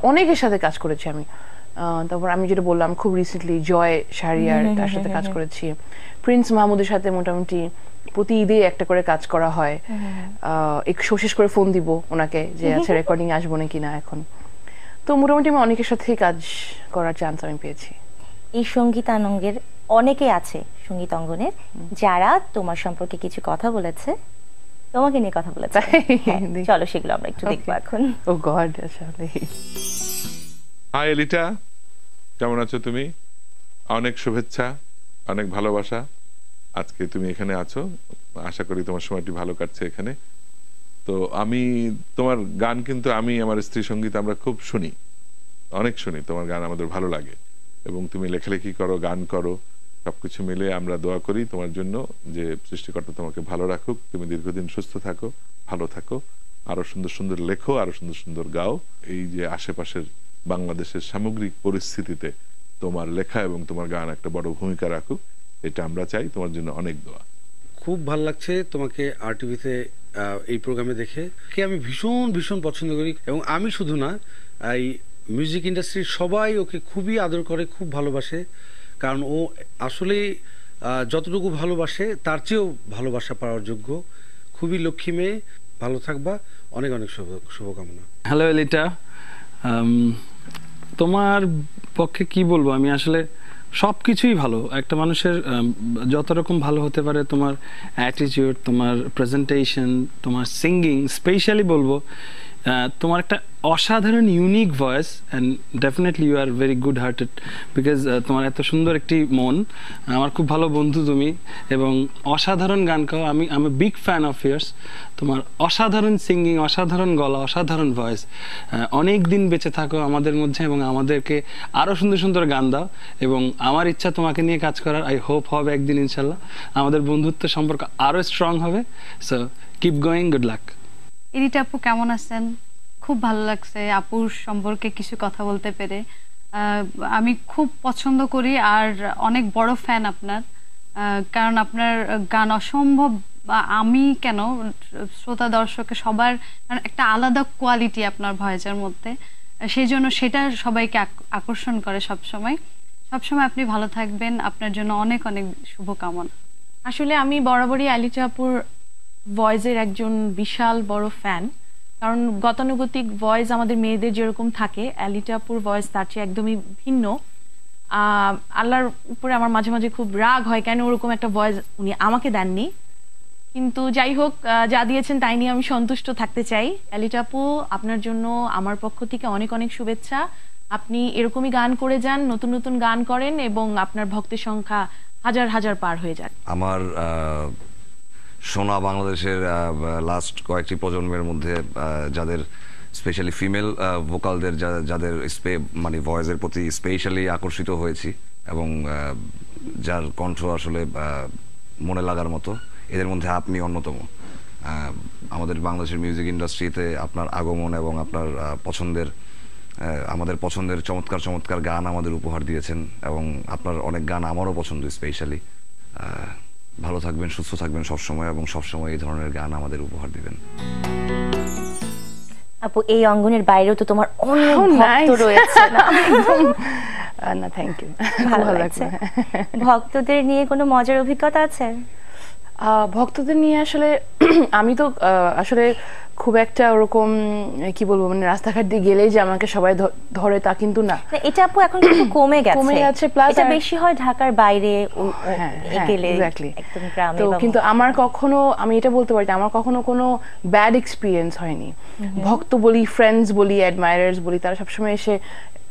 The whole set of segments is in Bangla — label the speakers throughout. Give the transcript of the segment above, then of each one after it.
Speaker 1: অনেকের সাথে কাজ করেছি আমি। তারপর আমি যেটা বললাম খুব রিসেন্টলি জয় শাহরিয়ার, তার সাথে কাজ করেছি। প্রিন্স মাহমুদের সাথে মোটামুটি প্রতি ঈদে একটা করে কাজ করা হয়। একটু শেষ করে ফোন দিব ওনাকে যে আচ্ছা রেকর্ডিং আসবো নাকি না এখন। তো মোটামুটি আমি অনেকের সাথেই কাজ করার চান্স আমি পেয়েছি।
Speaker 2: এই সঙ্গীতাঙ্গনের অনেকে আছে সঙ্গীত অঙ্গনের যারা তোমার সম্পর্কে কিছু কথা বলেছে, তোমাকে নিয়ে কথা বলেছে। চলো সেগুলো আমরা একটু দেখবো এখন।
Speaker 1: ও গড, আসলে
Speaker 3: হাই এলিটা, কেমন আছো তুমি? অনেক শুভেচ্ছা, অনেক ভালোবাসা। আজকে তুমি এখানে আছো, আশা করি তোমার সময়টি ভালো কাটছে এখানে। তো আমি তোমার গান কিন্তু আমি আমার স্ত্রী সঙ্গীত আমরা খুব শুনি, অনেক শুনি, তোমার গান আমাদের ভালো লাগে এবং তুমি লেখালেখি করো, গান করো, সবকিছু মিলে আমরা দোয়া করি তোমার জন্য যে সৃষ্টিকর্তা তোমাকে ভালো রাখুক, তুমি দীর্ঘদিন সুস্থ থাকো, ভালো থাকো, আরো সুন্দর সুন্দর লেখো, আরো সুন্দর সুন্দর গাও। এই যে আশেপাশের বাংলাদেশের সামগ্রিক পরিস্থিতিতে তোমার লেখা এবং তোমার গান একটা বড় ভূমিকা রাখুক, এটা আমরা চাই। তোমার জন্য অনেক দোয়া।
Speaker 4: খুব ভালো লাগছে তোমাকে আরটিভিতে এই প্রোগ্রামে দেখে। আমি ভীষণ ভীষণ পছন্দ করি এবং আমি শুধু না, এই মিউজিক ইন্ডাস্ট্রির সবাই ওকে খুবই আদর করে, খুব ভালোবাসে, কারণ ও আসলে যতটুকু ভালোবাসে তার চেয়েও ভালোবাসা পাওয়ার যোগ্য। খুবই লক্ষ্মী মেয়ে, ভালো থাকবা, অনেক অনেক শুভকামনা।
Speaker 5: হ্যালো এলিটা, তোমার পক্ষে কি বলবো আমি, আসলে সব কিছুই ভালো। একটা মানুষের যত রকম ভালো হতে পারে, তোমার অ্যাটিটিউড, তোমার প্রেজেন্টেশন, তোমার সিঙ্গিং, স্পেশালি বলবো তোমার একটা অসাধারণ unique voice, and definitely you are very good hearted because তোমার এত সুন্দর একটি মন। আমার খুব ভালো বন্ধু তুমি, এবং অসাধারণ গান গাও। আমি বিগ ফ্যান অফ ইয়ার্স। তোমার অসাধারণ সিঙ্গিং, অসাধারণ গলা, অসাধারণ ভয়েস। অনেক দিন বেঁচে থাকো আমাদের মধ্যে এবং আমাদেরকে আরও সুন্দর সুন্দর গান দাও, এবং আমার ইচ্ছা তোমাকে নিয়ে কাজ করার। আই হোপ হবে একদিন ইনশাল্লাহ আমাদের বন্ধুত্ব সম্পর্ক আরও স্ট্রং হবে। So keep going, good luck.
Speaker 6: Elita আপু কেমন আছেন? খুব ভালো লাগছে আপুর সম্পর্কে কিছু কথা বলতে পেরে। আমি খুব পছন্দ করি আর অনেক বড় ফ্যান আপনার, কারণ আপনার গান অসম্ভব, আমি কেন শ্রোতা দর্শকে সবার একটা আলাদা কোয়ালিটি আপনার ভয়েসের মধ্যে, সেই জন্য সেটা সবাইকে আকর্ষণ করে সবসময়। সবসময় আপনি ভালো থাকবেন, আপনার জন্য অনেক অনেক শুভকামনা।
Speaker 7: আসলে আমি বরাবরই এলিটা আপুর ভয়েসের একজন বিশাল বড় ফ্যান, কারণ গতানুগতিক ভয়েস আমাদের মেয়েদের যেরকম থাকে, এলিটা আপুর ভয়েস তার চেয়ে একদমই ভিন্ন। আল্লাহর উপরে আমার মাঝে মাঝে খুব রাগ হয়, কেন ওরকম একটা ভয়েস উনি আমাকে দেননি। কিন্তু যাই হোক, যা দিয়েছেন তাই নিয়ে আমি সন্তুষ্ট থাকতে চাই। এলিটা আপু, আপনার জন্য আমার পক্ষ থেকে অনেক অনেক শুভেচ্ছা। আপনি এরকমই গান করে যান, নতুন নতুন গান করেন এবং আপনার ভক্তের সংখ্যা হাজার হাজার পার হয়ে যাক।
Speaker 8: আমার শোনা বাংলাদেশের লাস্ট কয়েকটি প্রজন্মের মধ্যে যাদের স্পেশালি ফিমেল ভোকালদের যাদের মানে ভয়েসের প্রতি স্পেশালি আকর্ষিত হয়েছি এবং যার কণ্ঠ আসলে মনে লাগার মতো, এদের মধ্যে আপনি অন্যতম। আমাদের বাংলাদেশের মিউজিক ইন্ডাস্ট্রিতে আপনার আগমন এবং আপনার আমাদের পছন্দের চমৎকার চমৎকার গান আমাদের উপহার দিয়েছেন, এবং আপনার অনেক গান আমারও পছন্দ স্পেশালি। ভালো থাকবেন, সুস্থ থাকবেন সবসময়, এবং সবসময় এই ধরনের গান আমাদের উপহার দিবেন।
Speaker 2: আপু, এই অঙ্গনের বাইরেও তো তোমার অনেক ভক্ত রয়েছে না?
Speaker 1: না, থ্যাংক ইউ,
Speaker 2: ভালো লাগছে। ভক্তদের নিয়ে কোনো মজার অভিজ্ঞতা আছে?
Speaker 1: ভক্তদের নিয়ে আসলে আমি তো আসলে খুব একটা ওরকম কি বলবো, মানে রাস্তাঘাট দিয়ে গেলেই যে আমাকে সবাই ধরে তা কিন্তু না।
Speaker 2: এটা আপু এখন কিন্তু কমে গেছে।
Speaker 1: প্লাস
Speaker 2: এটা বেশি হয় ঢাকার বাইরে গেলে,
Speaker 1: একদম গ্রামে। তো কিন্তু আমার কখনো, আমি এটা বলতে পারি, আমার কখনো কোনো ব্যাড এক্সপিরিয়েন্স হয়নি। ভক্ত বলি, ফ্রেন্ডস বলি, অ্যাডমায়ারার্স বলি, তারা সবসময় এসে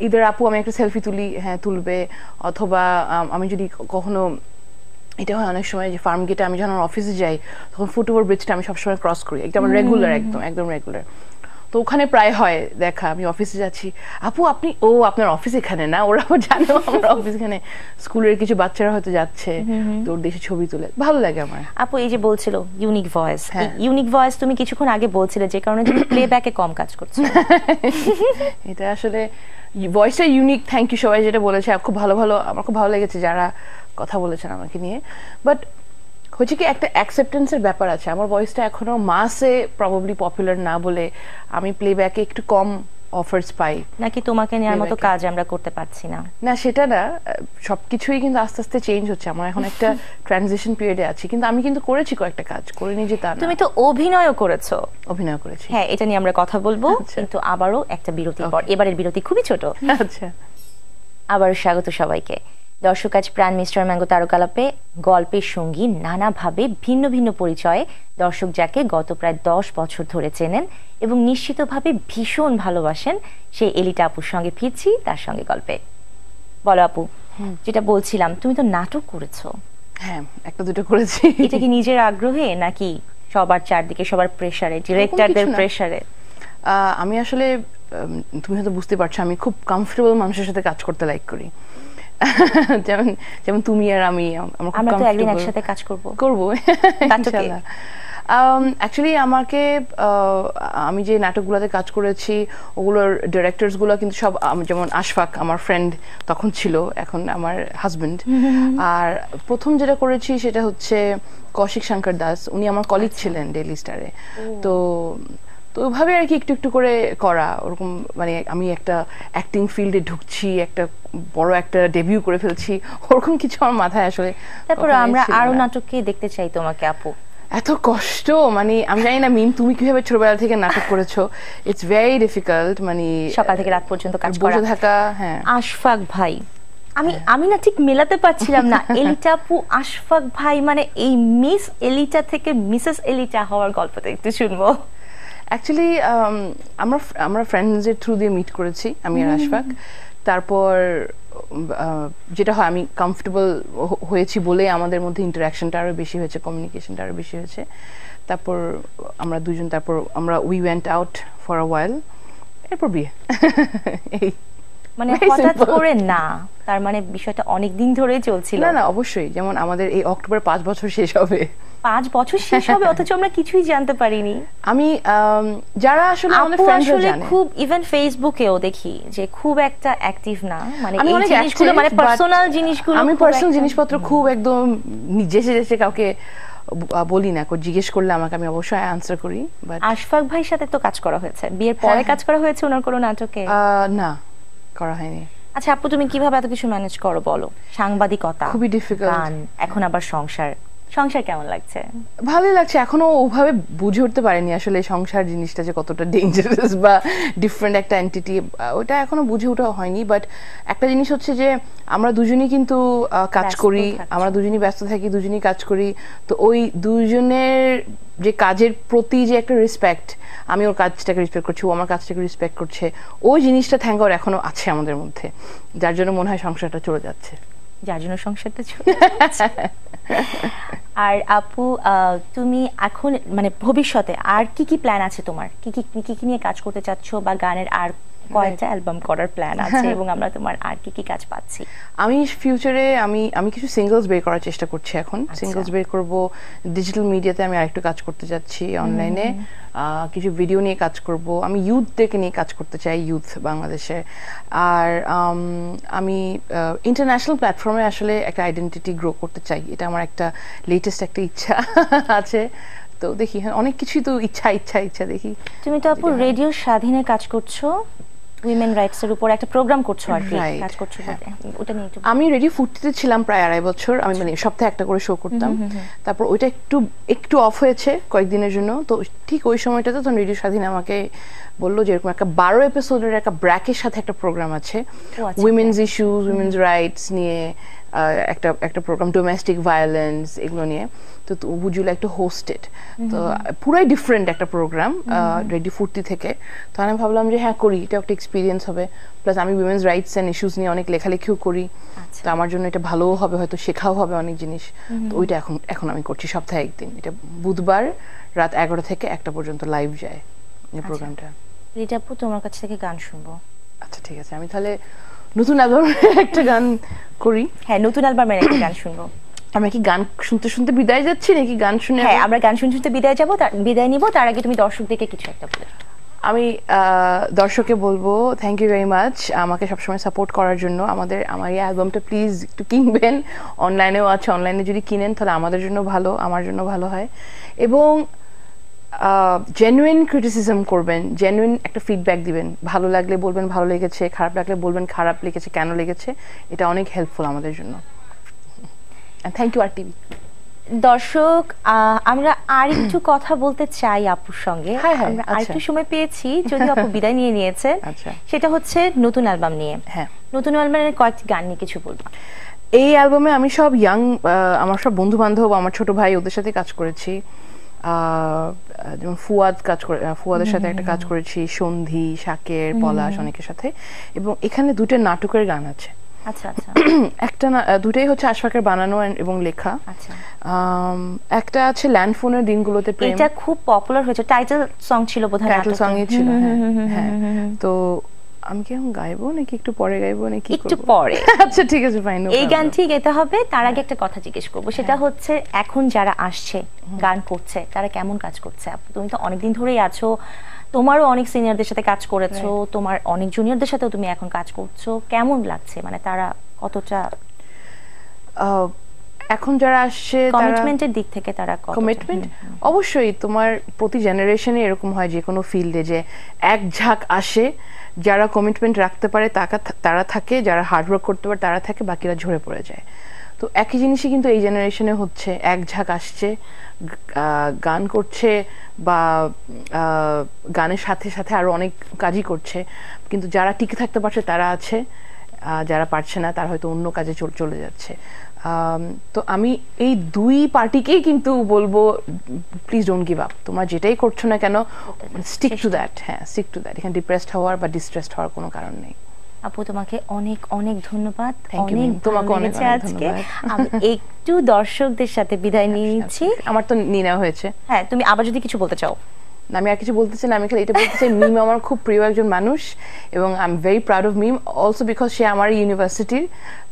Speaker 1: ইদার আপু আমি একটা সেলফি তুলি, হ্যাঁ তুলবে, অথবা আমি যদি কখনো, এটা হয় অনেক সময় যে ফার্ম গেটে আমি যখন অফিসে যাই তখন ফুটওভার ব্রিজটা আমি সবসময় ক্রস করি, একদম রেগুলার, একদম রেগুলার। তো ওখানে প্রায় হয় দেখা, আমি অফিসে যাচ্ছি, আপু আপনি, ও আপনার অফিস এখানে না, ওরা জানো আমার অফিস এখানে, স্কুলের কিছু বাচ্চারা হয়তো যাচ্ছে, তো ওর দেশে ছবি তুলে, ভালো লাগে আমার।
Speaker 2: আপু এই যে বলছিল ইউনিক ভয়েস, ইউনিক ভয়েস তুমি কিছুক্ষণ আগে বলছিলে যে কারণে তুমি প্লেব্যাকে কম কাজ করছো।
Speaker 1: এটা আসলে ভয়েসটা ইউনিক, থ্যাংক ইউ সবাই যেটা বলেছে, খুব ভালো ভালো, আমার খুব ভালো লেগেছে যারা কথা বলেছেন আমাকে নিয়ে। বাট হচ্ছে কি, একটা অ্যাকসেপ্টেন্সের ব্যাপার আছে। আমার ভয়েসটা এখনো মাসে প্রবাবলি পপুলার না বলে আমি প্লেব্যাকে একটু কম অফার্স পাই।
Speaker 2: নাকি তোমাকে নেওয়ার মতো কাজ আমরা করতে পারছি না?
Speaker 1: না, সেটা না, সবকিছুই কিন্তু আস্তে আস্তে চেঞ্জ হচ্ছে। আমার এখন একটা ট্রানজিশন পিরিয়ডে আছি, কিন্তু আমি কিন্তু করেছি কয়েকটা কাজ, করিনি যে তা না।
Speaker 2: তুমি তো অভিনয়ও করেছো।
Speaker 1: অভিনয় করেছি,
Speaker 2: হ্যাঁ, এটা নিয়ে আমরা কথা বলবো, কিন্তু আবারও একটা বিরতির পর। এবারের বিরতি খুবই ছোট।
Speaker 1: আচ্ছা,
Speaker 2: আবারও স্বাগত সবাইকে। দর্শক, আজ প্রাণ মিস্টার ম্যাঙ্গো তারকালাপে গল্পের সঙ্গী, নানাভাবে ভিন্ন ভিন্ন পরিচয়ে দর্শক যাকে গত প্রায় 10 বছর ধরে চেনেন এবং নিশ্চিতভাবে ভীষণ ভালোবাসেন, সেই এলিটা আপুর সঙ্গে ফিরছি তার সঙ্গে গল্পে। বলো আপু, যেটা বলছিলাম, তুমি তো নাটক করেছো।
Speaker 1: হ্যাঁ, একটা দুটো করেছি।
Speaker 2: এটা কি নিজের আগ্রহে নাকি সবার চারদিকে, সবার প্রেসারে, ডিরেক্টরদের প্রেসারে?
Speaker 1: আমি আসলে, তুমি হয়তো বুঝতে পারছো, আমি খুব কমফোর্টেবল মানুষের সাথে কাজ করতে লাইক করি। যেমন যেমন তুমি আর আমি,
Speaker 2: আমরা তো একদিন একসাথে কাজ করব
Speaker 1: ইনশাআল্লাহ। অ্যাকচুয়ালি আমাকে, আমি যে নাটকগুলোতে কাজ করেছি ওগুলোর ডিরেক্টরস গুলো কিন্তু সব, যেমন আশফাক আমার ফ্রেন্ড তখন ছিল, এখন আমার হাজবেন্ড। আর প্রথম যেটা করেছি সেটা হচ্ছে কৌশিক শঙ্কর দাস, উনি আমার কলিগ ছিলেন ডেইলি স্টারে। তো ওইভাবে আর কি একটু একটু করে করা, ওরকম মানে আমি একটা অ্যাক্টিং ফিল্ডে ঢুকছি, একটা বড় একটা ডেবিউ করে ফেলছি, ওরকম কিছু আমার মাথায় আসলে।
Speaker 2: তারপর আমরা আরো নাটককে দেখতে চাই তোমাকে আপু।
Speaker 1: এত কষ্ট, মানে আমি জানি না মিম তুমি কিভাবে ছোটবেলা থেকে নাটক করেছো, ইটস ভেরি ডিফিকাল্ট, মানে
Speaker 2: সকাল থেকে রাত পর্যন্ত কাজ করা,
Speaker 1: বসে থাকা। হ্যাঁ,
Speaker 2: আশফাক ভাই, আমি না ঠিক মেলাতে পারছিলাম না। এলিটা আপু, আশফাক ভাই, মানে এই মিস এলিটা থেকে মিসেস এলিটা হওয়ার গল্পটা একটু শুনবো।
Speaker 1: অ্যাকচুয়ালি আমরা ফ্রেন্ডসের থ্রু দিয়ে মিট করেছি, আমি আর আশফাক। তারপর যেটা হয়, আমি কমফোর্টেবল হয়েছি বলে আমাদের মধ্যে ইন্টারাকশনটা আরো বেশি হয়েছে, কমিউনিকেশনটা আরো বেশি হয়েছে। তারপর আমরা দুজন, তারপর আমরা we went out for a while, এরপর বিয়ে। এই
Speaker 2: মানে হঠাৎ করে না, তার মানে বিষয়টা অনেক দিন ধরেই চলছিল।
Speaker 1: না, অবশ্যই, যেমন আমাদের এই অক্টোবর 5 বছর শেষ হবে।
Speaker 2: 5 বছর শেষ হবে, অথচ আমরা কিছুই জানতে পারিনি।
Speaker 1: আমি যারা আসলে আমাদের ফ্রেন্ডরা জানে,
Speaker 2: খুব ইভেন ফেসবুকেও দেখি যে খুব একটা অ্যাক্টিভ না, মানে এই জিনিসগুলো, মানে পার্সোনাল জিনিসগুলো,
Speaker 1: আমি পার্সোনাল জিনিসপত্র খুব একদম নিজে কাউকে বলি না, জিজ্ঞেস করলে আমাকে আমি অবশ্যই আনসার করি। বাট
Speaker 2: আশফাক ভাইয়ের সাথে তো কাজ করা হয়েছে, বিয়ের পরে কাজ করা হয়েছে ওনার কোনো নাটকে?
Speaker 1: না, করা হয়নি।
Speaker 2: আচ্ছা আপু, তুমি কিভাবে এত কিছু ম্যানেজ করো বলো? সাংবাদিকতা
Speaker 1: খুবই ডিফিকাল্ট,
Speaker 2: এখন আবার সংসার কেমন লাগছে?
Speaker 1: ভালোই লাগছে। এখনো ওভাবে বুঝে উঠতে পারিনি আসলে সংসার জিনিসটা যে কতটা ডেঞ্জারাস বা ডিফারেন্ট একটা এন্টিটি, ওটা এখনো বুঝে ওঠা হয়নি। বাট একটা জিনিস হচ্ছে যে আমরা দুজনেই কিন্তু কাজ করি, আমরা দুজনেই ব্যস্ত থাকি, দুজনেই কাজ করি। তো ওই দুজনের যে কাজের প্রতি যে একটা রেসপেক্ট, আমি ওর কাজটাকে রেসপেক্ট করছি, ও আমার কাজটাকে রেসপেক্ট করছে, ওই জিনিসটা থ্যাঙ্ক গড এখনো আছে আমাদের মধ্যে, যার জন্য মনে হয় সংসারটা চলে যাচ্ছে।
Speaker 2: আর আপু, তুমি এখন মানে ভবিষ্যতে আর কি প্ল্যান আছে তোমার? কি নিয়ে কাজ করতে চাচ্ছো, বা গানের আর কয়েকটা অ্যালবাম করার প্ল্যান আছে, এবং আমরা তোমার আর কি কাজ পাচ্ছি?
Speaker 1: আমি ফিউচারে আমি কিছু সিঙ্গলস বের করার চেষ্টা করছি এখন। সিঙ্গলস বের করব, ডিজিটাল মিডিয়াতে আমি আরেকটু কাজ করতে যাচ্ছি, অনলাইনে কিছু ভিডিও নিয়ে কাজ করব। আমি ইউথদেরকে নিয়ে কাজ করতে চাই, ইউথ বাংলাদেশে। আর আমি ইন্টারন্যাশনাল প্ল্যাটফর্মে আসলে একটা আইডেন্টিটি গ্রো করতে চাই, এটা আমার একটা লেটেস্ট একটা ইচ্ছা আছে। তো দেখি, অনেক কিছুই তো ইচ্ছা দেখি।
Speaker 2: তুমি তো আপু রেডিও স্বাধীনে কাজ করছো, উইমেন রাইটস এর উপর একটা প্রোগ্রাম করছো, আর কি কাজ করছো, ওটা নিয়ে একটু।
Speaker 1: আমি রেডিও ফুটিতে ছিলাম প্রায় 2.5 বছর, আমি মানে সপ্তাহে একটা করে শো করতাম। তারপর ওইটা একটু অফ হয়েছে কয়েকদিনের জন্য। তো ঠিক ওই সময়টাতে তখন রেডিও স্বাধীন আমাকে বললো যে এরকম একটা 12 এপিসোডের একটা ব্র্যাকের সাথে একটা প্রোগ্রাম আছে, উইমেন্স ইস্যুস, উইমেন্স রাইটস নিয়ে একটা প্রোগ্রাম, ডোমেস্টিক ভায়োলেন্স, এগুলো নিয়ে। তো would you like to host it? তো পুরাই ডিফারেন্ট একটা প্রোগ্রাম রেডিও ফুর্তি থেকে। তো আমি ভাবলাম যে হ্যাঁ করি, এটা একটা এক্সপিরিয়েন্স হবে। প্লাস আমি উইমেন্স রাইটস অ্যান্ড ইস্যুস নিয়ে অনেক লেখালেখিও করি, তো আমার জন্য এটা ভালোও হবে, হয়তো শেখাও হবে অনেক জিনিস। তো ওইটা এখন আমি করছি সপ্তাহে একদিন, এটা বুধবার রাত 11 থেকে 1টা পর্যন্ত লাইভ যায় এই প্রোগ্রামটা।
Speaker 2: রিটা আপু, তোমার কাছ থেকে গান শুনবো।
Speaker 1: আচ্ছা ঠিক আছে, আমি তাহলে নতুন অ্যালবামের একটা গান করি।
Speaker 2: হ্যাঁ, নতুন অ্যালবামের একটা গান শুনবো।
Speaker 1: আমরা কি গান শুনতে বিদায় যাচ্ছি নাকি গান শুনে?
Speaker 2: হ্যাঁ, আমরা গান শুনতে বিদায় নিব। তার আগে তুমি দর্শকদেরকে কিছু একটা বলে।
Speaker 1: আমি দর্শককে বলবো থ্যাংক ইউ ভেরি মাচ আমাকে সবসময় সাপোর্ট করার জন্য। আমার এই অ্যালবামটা প্লিজ একটু কিনবেন, অনলাইনেও আছে, অনলাইনে যদি কিনেন তাহলে আমাদের জন্য ভালো, আমার জন্য ভালো হয়। এবং জেনুইন ক্রিটিসিজম করবেন, জেনুইন একটা ফিডব্যাক দিবেন, ভালো লাগলে বলবেন ভালো লেগেছে, খারাপ লাগলে বলবেন খারাপ লেগেছে, কেন লেগেছে। এটা অনেক হেল্পফুল আমাদের জন্য। Thank you R TV.
Speaker 2: দর্শক, আমরা আরেকটু কথা বলতে চাই আপুর সঙ্গে।
Speaker 1: হ্যাঁ, হ্যাঁ,
Speaker 2: আমরা
Speaker 1: আচ্ছা।
Speaker 2: আরেকটু সময় পেয়েছি, যদিও আপু বিদায় নিয়ে নিয়েছে।
Speaker 1: আচ্ছা।
Speaker 2: সেটা হচ্ছে নতুন অ্যালবাম নিয়ে।
Speaker 1: হ্যাঁ,
Speaker 2: নতুন অ্যালবামের কয়েকটি গান নিয়ে কিছু বলবো।
Speaker 1: এই অ্যালবামে আমি সব ইয়াং, আমার সব বন্ধু বান্ধব, আমার ছোট ভাই, ওদের সাথে কাজ করেছি। যেমন ফুয়াদের সাথে একটা কাজ করেছি, সন্ধি, শাকের, পলাশ, অনেকের সাথে। এবং এখানে দুটো নাটকের গান আছে।
Speaker 2: আচ্ছা আচ্ছা।
Speaker 1: একটা দুটাই হচ্ছে আশফাকের বানানো এবং লেখা।
Speaker 2: আচ্ছা।
Speaker 1: একটা আছে ল্যান্ডফোনের দিনগুলোতে প্রেম,
Speaker 2: এটা খুব পপুলার হয়েছে, টাইটেল সং ছিল বোধহয়।
Speaker 1: টাইটেল সংই ছিল। হ্যাঁ, তো আমি কি এখন গাইবো নাকি একটু পরে গাইবো নাকি?
Speaker 2: একটু পরে।
Speaker 1: আচ্ছা ঠিক আছে, ফাইন।
Speaker 2: এই গানটি গাইতে হবে, তার আগে একটা কথা জিজ্ঞেস করবো, সেটা হচ্ছে এখন যারা আসছে গান করছে তারা কেমন কাজ করছে? আপু তুমি তো অনেকদিন ধরেই আছো, তোমারও অনেক সিনিয়রদের সাথে কাজ করেছো, তোমার অনেক জুনিয়রদের সাথেও তুমি এখন কাজ করছো, কেমন লাগছে? মানে তারা কতটা
Speaker 1: এখন যারা আসছে
Speaker 2: কমিটমেন্টের দিক থেকে তারা
Speaker 1: কমিটমেন্ট? অবশ্যই তোমার প্রতি জেনারেশনে এরকম হয় যে কোনো ফিল্ডে, যে এক ঝাঁক আসে, যারা কমিটমেন্ট রাখতে পারে তারা থাকে, যারা হার্ডওয়ার্ক করতে পারে তারা থাকে, বাকিরা ঝরে পড়ে যায়। তো একই জিনিসই কিন্তু এই জেনারেশনে হচ্ছে, এক ঝাঁক আসছে, গান করছে বা গানের সাথে সাথে আরো অনেক কাজই করছে, কিন্তু যারা টিকে থাকতে পারছে তারা আছে, যারা পারছে না তারা হয়তো অন্য কাজে চলে যাচ্ছে। তো আমি এই দুই পার্টিকেই কিন্তু বলবো, প্লিজ ডোন্ট গিভ আপ। তোমরা যেটাই করছো না কেন, স্টিক টু দ্যাট। হ্যাঁ, স্টিক টু দ্যাট। এখানে ডিপ্রেসড হওয়ার বা ডিস্ট্রেসড হওয়ার কোনো কারণ নেই।
Speaker 2: আপু তোমাকে অনেক অনেক ধন্যবাদ।
Speaker 1: তোমাকে অনেক
Speaker 2: আজকে আমি একটু দর্শকদের সাথে বিদায় নিয়ে নিচ্ছি।
Speaker 1: আমার তো নিয়ে নেওয়া হয়েছে।
Speaker 2: হ্যাঁ, তুমি আবার যদি কিছু বলতে চাও।
Speaker 1: আমি আর কিছু বলতে চাই না, আমি খালি এটা বলতে চাই, মিম আমার খুব প্রিয় একজন মানুষ এবং I am very proud of Mim, also because সে আমার ইউনিভার্সিটির,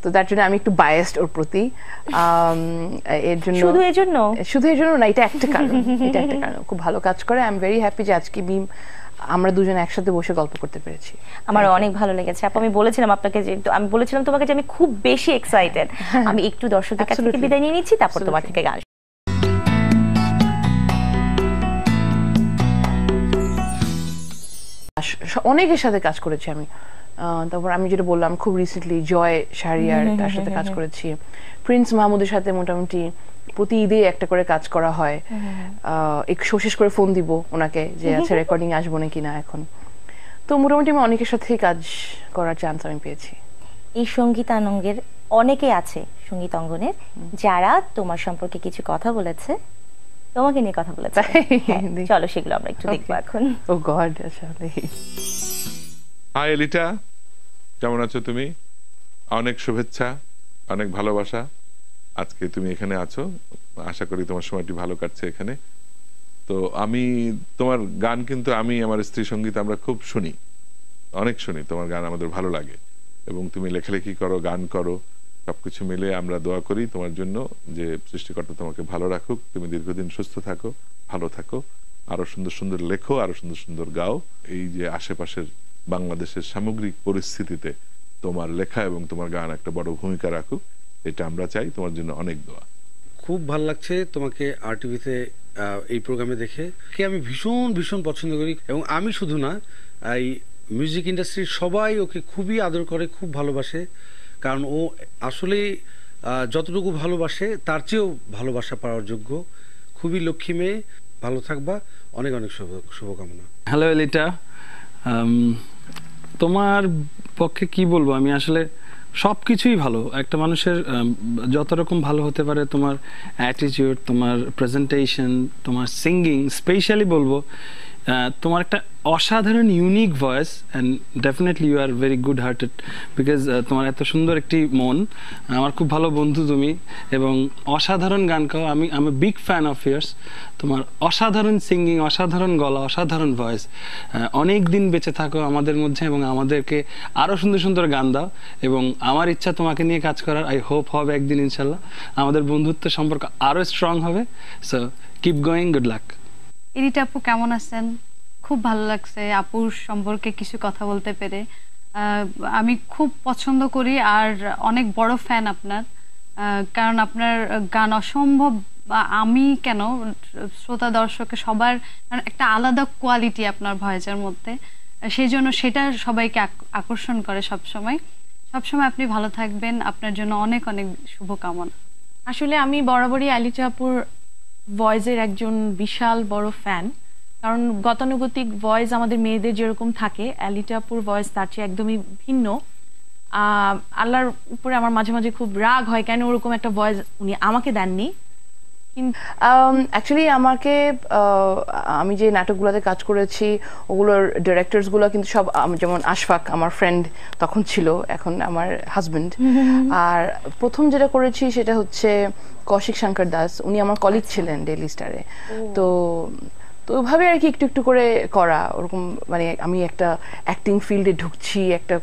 Speaker 1: তো তার জন্য আমি একটু বায়াসড ওর প্রতি। এর জন্য, শুধু এর জন্য না, এটা একটা কারণ, এটা একটা কারণ। খুব ভালো কাজ করে। আই এম ভেরি হ্যাপি যে আজকে মিম আমরা দুজন একসাথে বসে গল্প করতে পেরেছি।
Speaker 2: আমার অনেক ভালো লেগেছে আপু। আমি বলেছিলাম আপনাকে যে, আমি বলেছিলাম তোমাকে যে আমি খুব বেশি এক্সাইটেড। আমি একটু দর্শকদের কাছ থেকে বিদায় নিয়ে নিচ্ছি, তারপর তোমার থেকে গান।
Speaker 1: অনেকের সাথে কাজ করেছি আমি। তারপর আমি যেটা বললাম, খুব রিসেন্টলি জয় শাহরিয়ার, তার সাথে কাজ করেছি। প্রিন্স মাহমুদের সাথে মোটামুটি প্রতি ঈদে একটা করে কাজ করা হয়। শেষ করে ফোন দিব ওনাকে যে আচ্ছা রেকর্ডিং আসবো নাকি না এখন। তো মোটামুটি আমি অনেকের সাথে কাজ করার চান্স আমি পেয়েছি।
Speaker 2: এই সঙ্গীতাঙ্গের অনেকে আছে, সঙ্গীত অঙ্গনের, যারা তোমার সম্পর্কে কিছু কথা বলেছে, তোমাকে নিয়ে কথা বলেছে। চলো সেগুলো আমরা একটু দেখবো এখন।
Speaker 1: ও গড, আসলে।
Speaker 3: হাই এলিটা, কেমন আছো তুমি? অনেক শুভেচ্ছা, অনেক ভালোবাসা। আজকে তুমি এখানে আছো, আশা করি তোমার সময়টি ভালো কাটছে এখানে। তো আমি তোমার গান কিন্তু আমি আমার স্ত্রী সঙ্গীত আমরা খুব শুনি, অনেক শুনি। তোমার গান আমাদের ভালো লাগে এবং তুমি লেখালেখি করো, গান করো, সবকিছু মিলে আমরা দোয়া করি তোমার জন্য যে সৃষ্টিকর্তা তোমাকে ভালো রাখুক, তুমি দীর্ঘদিন সুস্থ থাকো, ভালো থাকো, আরো সুন্দর সুন্দর লেখো, আরো সুন্দর সুন্দর গাও। এই যে আশেপাশের বাংলাদেশের সামগ্রিক পরিস্থিতিতে তোমার লেখা এবং তোমার গান একটা বড় ভূমিকা রাখুক, এটা আমরা চাই। তোমার জন্য অনেক দোয়া।
Speaker 4: খুব ভালো লাগছে তোমাকে আরটিভিতে এই প্রোগ্রামে দেখে। আমি ভীষণ ভীষণ পছন্দ করি এবং আমি শুধু না, এই মিউজিক ইন্ডাস্ট্রির সবাই ওকে খুবই আদর করে, খুব ভালোবাসে, কারণ ও আসলে যতটুকু ভালোবাসে তার চেয়েও ভালোবাসা পাওয়ার যোগ্য। খুবই লক্ষ্মী মেয়ে, ভালো থাকবা, অনেক অনেক শুভকামনা।
Speaker 5: হ্যালো এলিটা, তোমার পক্ষে কি বলবো, আমি আসলে সব কিছুই ভালো। একটা মানুষের যত রকম ভালো হতে পারে, তোমার অ্যাটিটিউড, তোমার প্রেজেন্টেশন, তোমার সিঙ্গিং, স্পেশালি বলবো তোমার একটা অসাধারণ unique voice, and definitely you are very good hearted because তোমার এত সুন্দর একটি মন। আমার খুব ভালো বন্ধু তুমি, এবং অসাধারণ গান গাও। আমি বিগ ফ্যান অফ ইয়ার্স। তোমার অসাধারণ সিঙ্গিং, অসাধারণ গলা, অসাধারণ ভয়েস। অনেক দিন বেঁচে থাকো আমাদের মধ্যে এবং আমাদেরকে আরও সুন্দর সুন্দর গান দাও। এবং আমার ইচ্ছা তোমাকে নিয়ে কাজ করার, আই হোপ হবে একদিন ইনশাল্লাহ। আমাদের বন্ধুত্ব সম্পর্ক আরও স্ট্রং হবে। So keep going, good luck.
Speaker 6: Elita আপু কেমন আছেন? খুব ভালো লাগছে আপুর সম্পর্কে কিছু কথা বলতে পেরে। আমি খুব পছন্দ করি আর অনেক বড় ফ্যান আপনার, কারণ আপনার গান অসম্ভব বা আমি কেন, শ্রোতা দর্শকের সবার একটা আলাদা কোয়ালিটি আপনার ভয়েসের মধ্যে, সেই জন্য সেটা সবাইকে আকর্ষণ করে সবসময়। আপনি ভালো থাকবেন, আপনার জন্য অনেক অনেক শুভকামনা।
Speaker 7: আসলে আমি বরাবরই আলিচা আপুর ভয়েসের একজন বিশাল বড় ফ্যান, কারণ গতানুগতিক ভয়েস আমাদের মেয়েদের যেরকম থাকে, আলিচা আপুর ভয়েস তার চেয়ে একদমই ভিন্ন। আল্লাহর উপরে আমার মাঝে মাঝে খুব রাগ হয়, কেন ওরকম একটা ভয়েস উনি আমাকে দেননি।
Speaker 1: অ্যাকচুয়ালি আমাকে আমি যে নাটকগুলোতে কাজ করেছি ওগুলোর ডিরেক্টরসগুলো কিন্তু সব যেমন আশফাক আমার ফ্রেন্ড তখন ছিল, এখন আমার হাজবেন্ড। আর প্রথম যেটা করেছি সেটা হচ্ছে কৌশিক শঙ্কর দাস, উনি আমার কলিগ ছিলেন ডেইলি স্টারে। তো ওইভাবে আর কি একটু একটু করে করা, ওরকম মানে আমি একটা অ্যাক্টিং ফিল্ডে ঢুকছি, একটা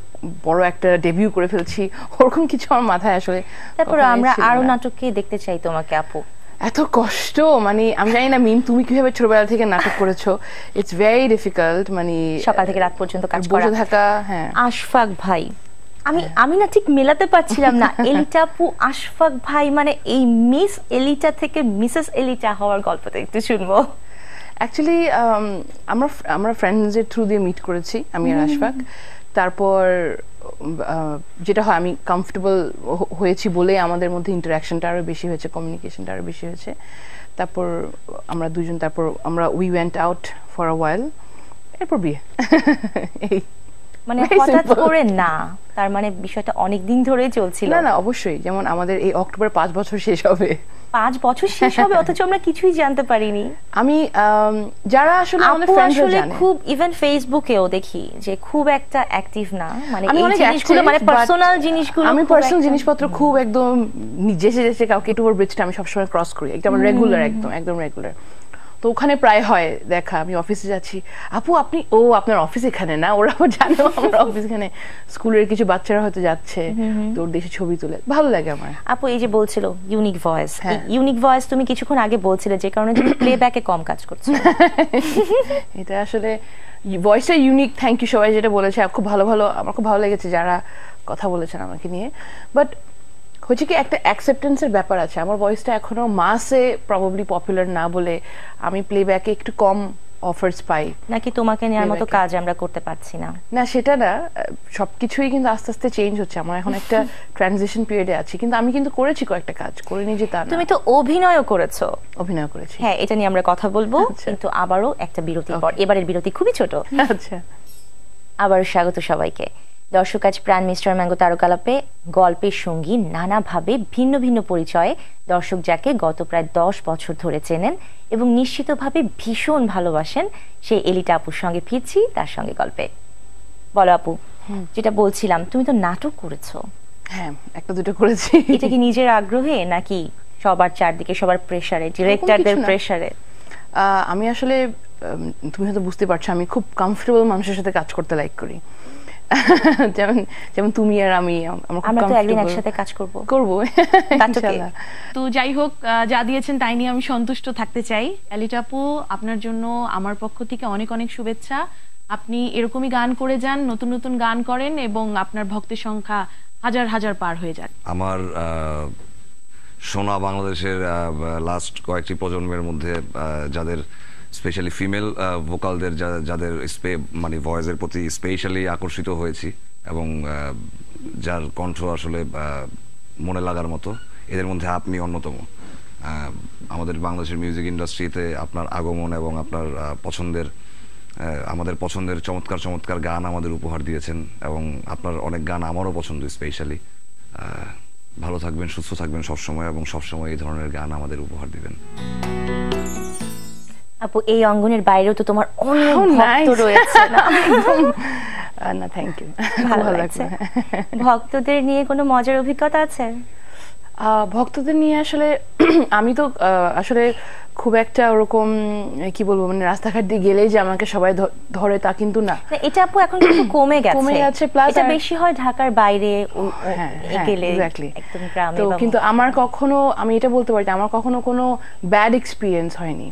Speaker 1: বড় একটা ডেবিউ করে ফেলছি, ওরকম কিছু আমার মাথায় আসলে।
Speaker 2: তারপর আমরা আরো নাটককে দেখতে চাই তোমাকে আপু।
Speaker 1: এত কষ্ট, মানে আমি জানি না মিম তুমি কিভাবে ছোটবেলা থেকে নাটক করেছো, ইটস ভেরি ডিফিকাল্ট, মানে
Speaker 2: সকাল থেকে রাত পর্যন্ত কাজ করা,
Speaker 1: বসে থাকা। হ্যাঁ,
Speaker 2: আশফাক ভাই, আমি না ঠিক মেলাতে পারছিলাম না। এলিটা আপু, আশফাক ভাই, মানে এই মিস এলিটা থেকে মিসেস এলিটা হওয়ার গল্পটা একটু শুনবো।
Speaker 1: অ্যাকচুয়ালি আমরা ফ্রেন্ডসের থ্রু দিয়ে মিট করেছি আমি আর আশফাক। তারপর যেটা হয়, আমি কমফোর্টেবল হয়েছি বলে আমাদের মধ্যে ইন্টারাকশনটা আরো বেশি হয়েছে, কমিউনিকেশনটা আরো বেশি হয়েছে। তারপর আমরা দুজন, তারপর আমরা we went out for a while, এরপর বিয়ে। এই
Speaker 2: মানে হঠাৎ করে না, তার মানে বিষয়টা অনেক দিন ধরেই চলছিল।
Speaker 1: না অবশ্যই, যেমন আমাদের এই অক্টোবর 5 বছর শেষ হবে।
Speaker 2: 5 বছর শেষ হবে, অথচ আমরা কিছুই জানতে পারিনি।
Speaker 1: আমি যারা আসলে আমাদের ফ্রেন্ডসরা জানে, খুব
Speaker 2: ইভেন ফেসবুকেও দেখি যে খুব একটা অ্যাক্টিভ না, মানে এই জিনিসগুলো, মানে পার্সোনাল জিনিসগুলো,
Speaker 1: আমি পার্সোনাল জিনিসপত্র খুব একদম নিজে কাউকে একটু ওভার ব্রিজটা আমি সবসময় ক্রস করি, একদম রেগুলার, একদম রেগুলার। তো ওখানে প্রায় হয় দেখা, আমি অফিসে যাচ্ছি, আপু আপনি, ও আপনার অফিস এখানে না, ওরা জানে আমার অফিস এখানে, স্কুলের কিছু বাচ্চারা হয়তো যাচ্ছে, তোর দেশে ছবি তুলে, ভালো লাগে আমার।
Speaker 2: আপু এই যে বলছিল ইউনিক ভয়েস, ইউনিক ভয়েস তুমি কিছুক্ষণ আগে বলছিলে যে কারণে তুমি প্লেব্যাকে কম কাজ করছো।
Speaker 1: এটা আসলে ভয়েসটা ইউনিক, থ্যাংক ইউ সবাই যেটা বলেছে, খুব ভালো আমার খুব ভালো লেগেছে যারা কথা বলেছেন আমাকে নিয়ে। বাট হচ্ছে কি, একটা অ্যাকসেপ্টেন্সের ব্যাপার আছে, আমার ভয়েসটা এখনো মাসে প্রবাবলি পপুলার না বলে আমি প্লেব্যাকে একটু কম অফার্স পাই।
Speaker 2: নাকি তোমাকে নেওয়ার মতো কাজ আমরা করতে পারছি না?
Speaker 1: না, সেটা না, সবকিছুই কিন্তু আস্তে আস্তে চেঞ্জ হচ্ছে, আমরা এখন একটা ট্রানজিশন পিরিয়ডে আছি। কিন্তু আমি কিন্তু করেছি কয়েকটা কাজ, করিনি যে তা না।
Speaker 2: তুমি তো অভিনয়ও করেছো।
Speaker 1: অভিনয় করেছি,
Speaker 2: হ্যাঁ, এটা নিয়ে আমরা কথা বলবো, কিন্তু আবারও একটা বিরতির পর। এবারের বিরতি খুবই ছোট।
Speaker 1: আচ্ছা,
Speaker 2: আবার স্বাগত সবাইকে। দর্শক, আজ প্রাণ মিস্টার ম্যাঙ্গো তারকালাপে গল্পের সঙ্গী, নানাভাবে ভিন্ন ভিন্ন পরিচয়ে দর্শক যাকে গত প্রায় 10 বছর ধরে চেনেন এবং নিশ্চিতভাবে ভীষণ ভালোবাসেন, সেই এলিটা আপুর সঙ্গে ফিরছি তার সঙ্গে গল্পে। বলো আপু, যেটা বলছিলাম, তুমি তো নাটক করেছো।
Speaker 1: হ্যাঁ, একটা দুটো করেছি।
Speaker 2: এটা কি নিজের আগ্রহে নাকি সবার চারদিকে, সবার প্রেসারে, ডিরেক্টরদের প্রেসারে?
Speaker 1: আমি আসলে, তুমি হয়তো বুঝতে পারছো, আমি খুব কমফোর্টেবল মানুষের সাথে কাজ করতে লাইক করি। যেমন তুমি আর আমি,
Speaker 2: আমরা তো একদিন একসাথে কাজ করব
Speaker 1: ইনশাআল্লাহ।
Speaker 7: তো যাই হোক, যা দিয়েছেন তাই নিয়ে আমি সন্তুষ্ট থাকতে চাই। এলিটা আপু, আপনার জন্য আমার পক্ষ থেকে অনেক অনেক শুভেচ্ছা। আপনি এরকমই গান করে যান, নতুন নতুন গান করেন এবং আপনার ভক্তের সংখ্যা হাজার হাজার পার হয়ে যাক।
Speaker 8: আমার সোনা বাংলাদেশের লাস্ট কয়েকটি প্রজন্মের মধ্যে যাদের স্পেশালি ফিমেল ভোকালদের যাদের মানে ভয়েসের প্রতি স্পেশালি আকর্ষিত হয়েছি এবং যার কণ্ঠ আসলে মনে লাগার মতো, এদের মধ্যে আপনি অন্যতম। আমাদের বাংলাদেশের মিউজিক ইন্ডাস্ট্রিতে আপনার আগমন এবং আপনার আমাদের পছন্দের চমৎকার চমৎকার গান আমাদের উপহার দিয়েছেন এবং আপনার অনেক গান আমারও পছন্দ স্পেশালি। ভালো থাকবেন, সুস্থ থাকবেন সবসময় এবং সবসময় এই ধরনের গান আমাদের উপহার দিবেন।
Speaker 2: আপু, এই অঙ্গনের বাইরেও তো তোমার অনেক ভক্ত রয়েছে না?
Speaker 1: না, থ্যাংক ইউ,
Speaker 2: ভালো লাগছে। ভক্তদের নিয়ে কোনো মজার অভিজ্ঞতা আছে?
Speaker 1: ভক্তদের নিয়ে আসলে আমি তো আসলে খুব একটা ওরকম কি বলবো, মানে রাস্তাঘাট দিয়ে গেলেই যে আমাকে সবাই ধরে তা কিন্তু না।
Speaker 2: এটা আপু এখন কিন্তু কমে গেছে।
Speaker 1: প্লাস
Speaker 2: এটা বেশি হয় ঢাকার বাইরে গেলে,
Speaker 1: একদম গ্রামে। তো কিন্তু আমার কখনো, আমি এটা বলতে পারি, আমার কখনো কোনো ব্যাড এক্সপিরিয়েন্স হয়নি।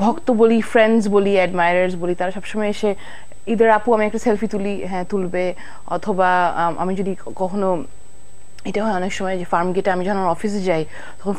Speaker 1: ভক্ত বলি, ফ্রেন্ডস বলি, অ্যাডমায়ারার্স বলি, তারা সবসময় এসে ইদার আপু আমি একটা সেলফি তুলি, হ্যাঁ তুলবে, অথবা আমি যদি কখনো, এটা হয় অনেক সময় যে ফার্ম গেটে আমি যখন অফিসে যাই তখন